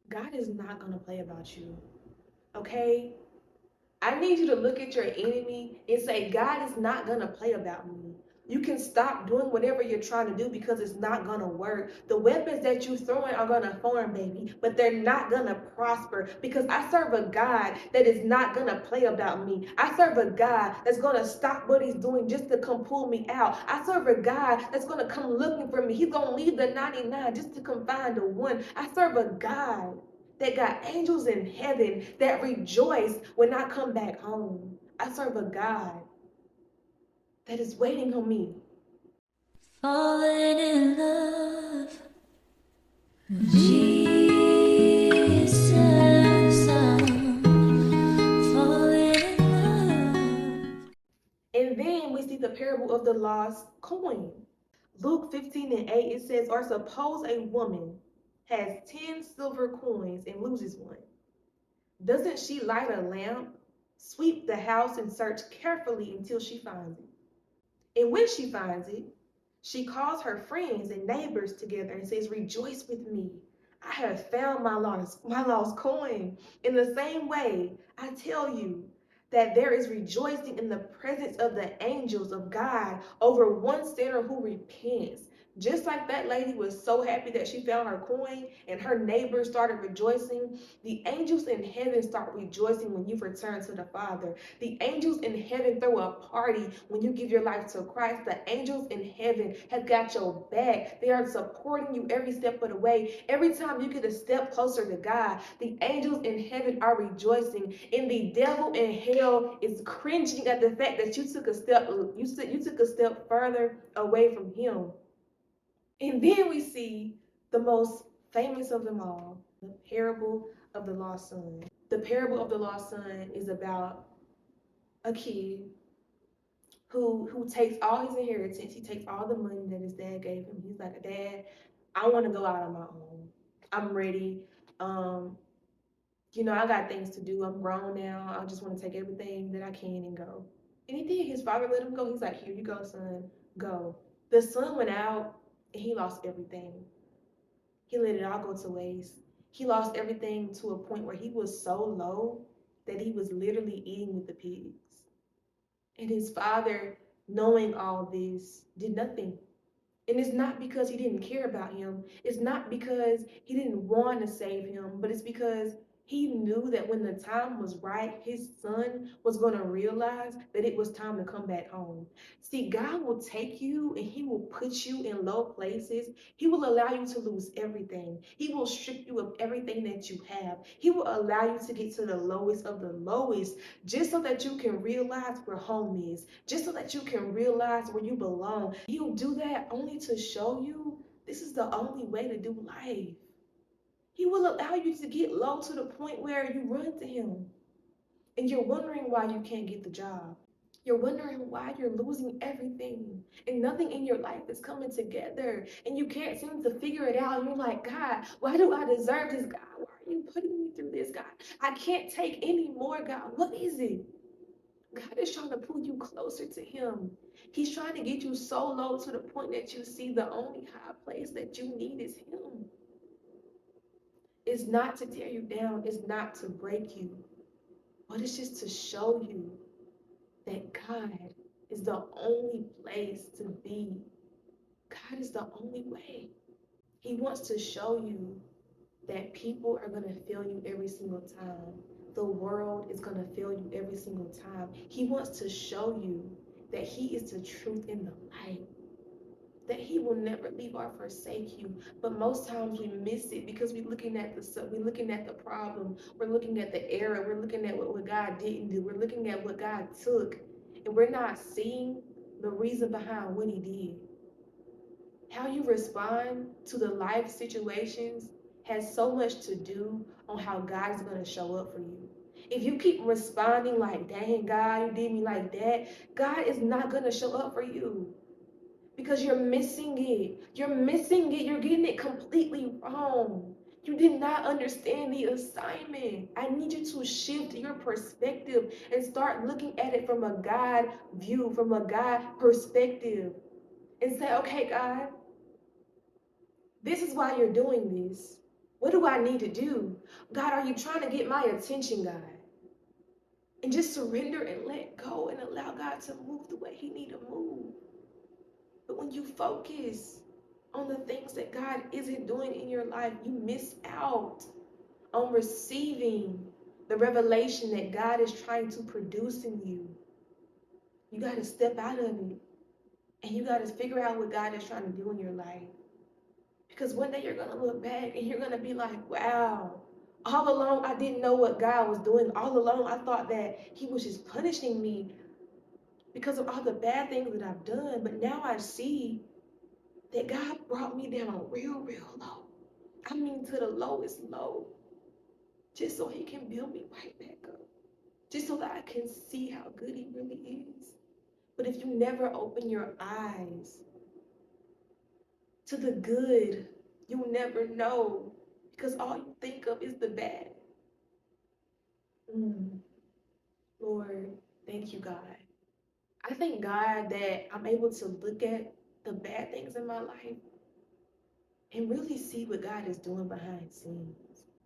God is not going to play about you. Okay? I need you to look at your enemy and say, God is not going to play about me. You can stop doing whatever you're trying to do because it's not going to work. The weapons that you're throwing are going to form, baby, but they're not going to prosper because I serve a God that is not going to play about me. I serve a God that's going to stop what he's doing just to come pull me out. I serve a God that's going to come looking for me. He's going to leave the 99 just to come find the one. I serve a God that got angels in heaven that rejoice when I come back home. I serve a God that is waiting on me. Falling in love with Jesus. I'm falling in love. And then we see the parable of the lost coin. Luke 15:8, it says, or suppose a woman has 10 silver coins and loses one. Doesn't she light a lamp, sweep the house, and search carefully until she finds it? And when she finds it, she calls her friends and neighbors together and says, rejoice with me. I have found my lost coin. In the same way, I tell you that there is rejoicing in the presence of the angels of God over one sinner who repents. Just like that lady was so happy that she found her coin and her neighbors started rejoicing, the angels in heaven start rejoicing when you return to the Father. The angels in heaven throw a party when you give your life to Christ. The angels in heaven have got your back. They are supporting you every step of the way. Every time you get a step closer to God, the angels in heaven are rejoicing. And the devil in hell is cringing at the fact that you took a step further away from him. And then we see the most famous of them all, the parable of the lost son. The parable of the lost son is about a kid who takes all his inheritance. He takes all the money that his dad gave him. He's like, Dad, I want to go out on my own. I'm ready. Um, I got things to do. I'm grown now. I just want to take everything that I can and go. And he did. His father let him go. He's like, here you go, son. Go. The son went out and he lost everything. He let it all go to waste. He lost everything to a point where he was so low that he was literally eating with the pigs. And his father, knowing all this, did nothing. And it's not because he didn't care about him. It's not because he didn't want to save him, but it's because he knew that when the time was right, his son was going to realize that it was time to come back home. See, God will take you and he will put you in low places. He will allow you to lose everything. He will strip you of everything that you have. He will allow you to get to the lowest of the lowest just so that you can realize where home is, just so that you can realize where you belong. He'll do that only to show you this is the only way to do life. He will allow you to get low to the point where you run to him and you're wondering why you can't get the job. You're wondering why you're losing everything and nothing in your life is coming together and you can't seem to figure it out. And you're like, God, why do I deserve this? God, why are you putting me through this? God, I can't take any more. God, what is it? God is trying to pull you closer to him. He's trying to get you so low to the point that you see the only high place that you need is him. It's not to tear you down, it's not to break you, but it's just to show you that God is the only place to be. God is the only way. He wants to show you that people are going to fail you every single time. The world is going to fail you every single time. He wants to show you that he is the truth in the light, that he will never leave or forsake you. But most times we miss it because we're looking at the problem, we're looking at the error, we're looking at what God didn't do, we're looking at what God took, and we're not seeing the reason behind what he did. How you respond to the life situations has so much to do on how God is going to show up for you. If you keep responding like, dang, God, you did me like that, God is not going to show up for you because you're missing it. You're missing it. You're getting it completely wrong. You did not understand the assignment. I need you to shift your perspective and start looking at it from a God view, from a God perspective, and say, okay, God, this is why you're doing this. What do I need to do? God, are you trying to get my attention, God? And just surrender and let go and allow God to move the way he need to move. But when you focus on the things that God isn't doing in your life, you miss out on receiving the revelation that God is trying to produce in you. You got to step out of it and you got to figure out what God is trying to do in your life. Because one day you're going to look back and you're going to be like, wow, all along I didn't know what God was doing. All along I thought that he was just punishing me because of all the bad things that I've done. But now I see that God brought me down real, real low. I mean, to the lowest low, just so he can build me right back up, just so that I can see how good he really is. But if you never open your eyes to the good, you'll never know, because all you think of is the bad. Lord, thank you, God. I thank God that I'm able to look at the bad things in my life and really see what God is doing behind the scenes.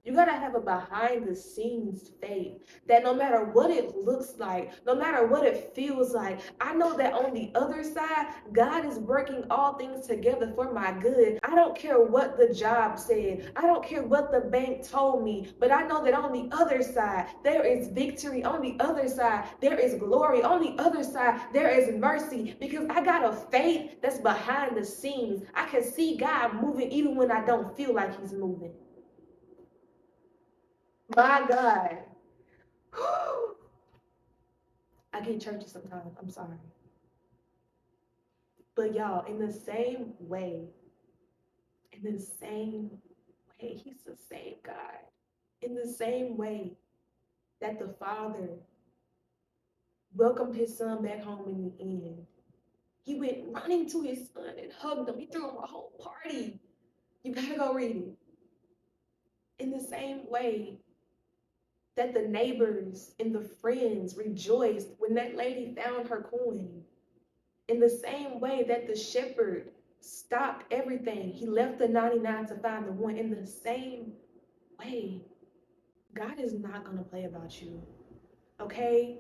You got to have a behind the scenes faith that no matter what it looks like, no matter what it feels like, I know that on the other side, God is working all things together for my good. I don't care what the job said. I don't care what the bank told me, but I know that on the other side, there is victory. On the other side, there is glory. On the other side, there is mercy because I got a faith that's behind the scenes. I can see God moving even when I don't feel like he's moving. My God. I get churchy sometimes. I'm sorry. But y'all, in the same way, he's the same God. In the same way that the Father welcomed his son back home in the end, he went running to his son and hugged him. He threw him a whole party. You gotta go read it. In the same way that the neighbors and the friends rejoiced when that lady found her coin. In the same way that the shepherd stopped everything, he left the 99 to find the one. In the same way, God is not going to play about you. Okay?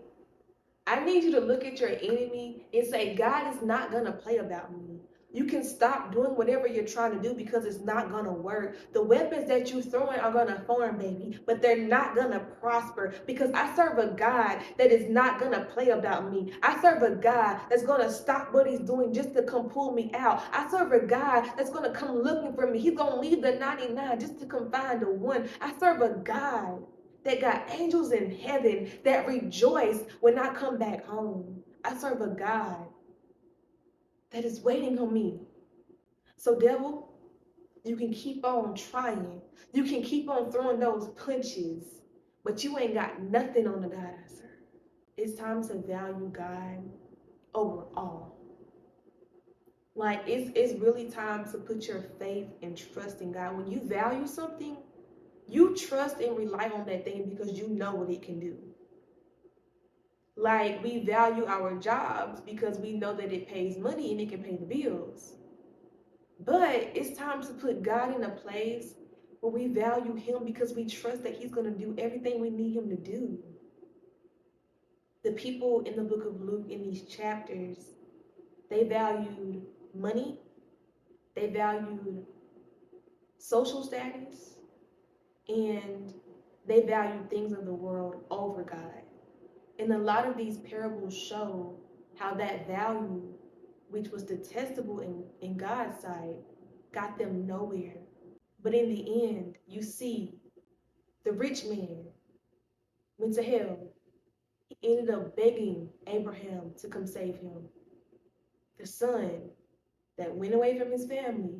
I need you to look at your enemy and say, God is not going to play about me. You can stop doing whatever you're trying to do because it's not going to work. The weapons that you're throwing are going to form, baby, but they're not going to prosper because I serve a God that is not going to play about me. I serve a God that's going to stop what he's doing just to come pull me out. I serve a God that's going to come looking for me. He's going to leave the 99 just to come find the one. I serve a God that got angels in heaven that rejoice when I come back home. I serve a God that is waiting on me. So, devil, you can keep on trying. You can keep on throwing those punches, but you ain't got nothing on the God I serve. It's time to value God over all. Like, it's really time to put your faith and trust in God. When you value something, you trust and rely on that thing because you know what it can do. Like, we value our jobs because we know that it pays money and it can pay the bills. But it's time to put God in a place where we value him because we trust that he's going to do everything we need him to do. The people in the book of Luke in these chapters, they valued money, they valued social status, and they valued things of the world over God. And a lot of these parables show how that value, which was detestable in God's sight, got them nowhere. But in the end, you see the rich man went to hell. He ended up begging Abraham to come save him. The son that went away from his family,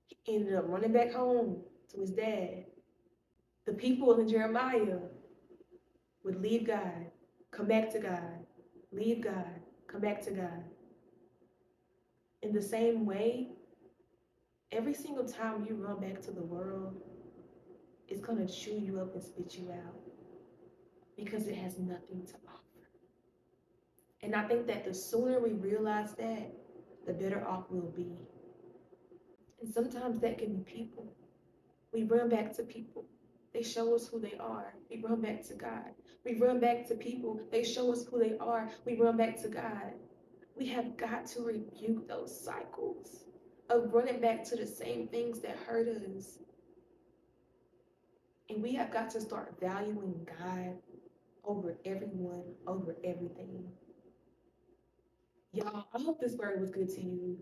he ended up running back home to his dad. The people in Jeremiah would leave God, come back to God, leave God, come back to God. In the same way, every single time you run back to the world, it's going to chew you up and spit you out because it has nothing to offer. And I think that the sooner we realize that, the better off we'll be. And sometimes that can be people. We run back to people. They show us who they are. We run back to God. We run back to people. They show us who they are. We run back to God. We have got to rebuke those cycles of running back to the same things that hurt us. And we have got to start valuing God over everyone, over everything. Y'all, I hope this word was good to you.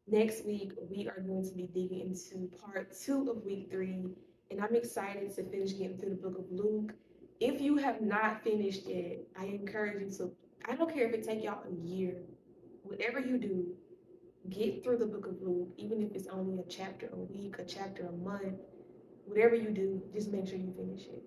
Next week, we are going to be digging into part 2 of week 3, and I'm excited to finish getting through the book of Luke. If you have not finished yet, I encourage you to, I don't care if it take y'all a year, whatever you do, get through the book of Luke, even if it's only a chapter a week, a chapter a month, whatever you do, just make sure you finish it.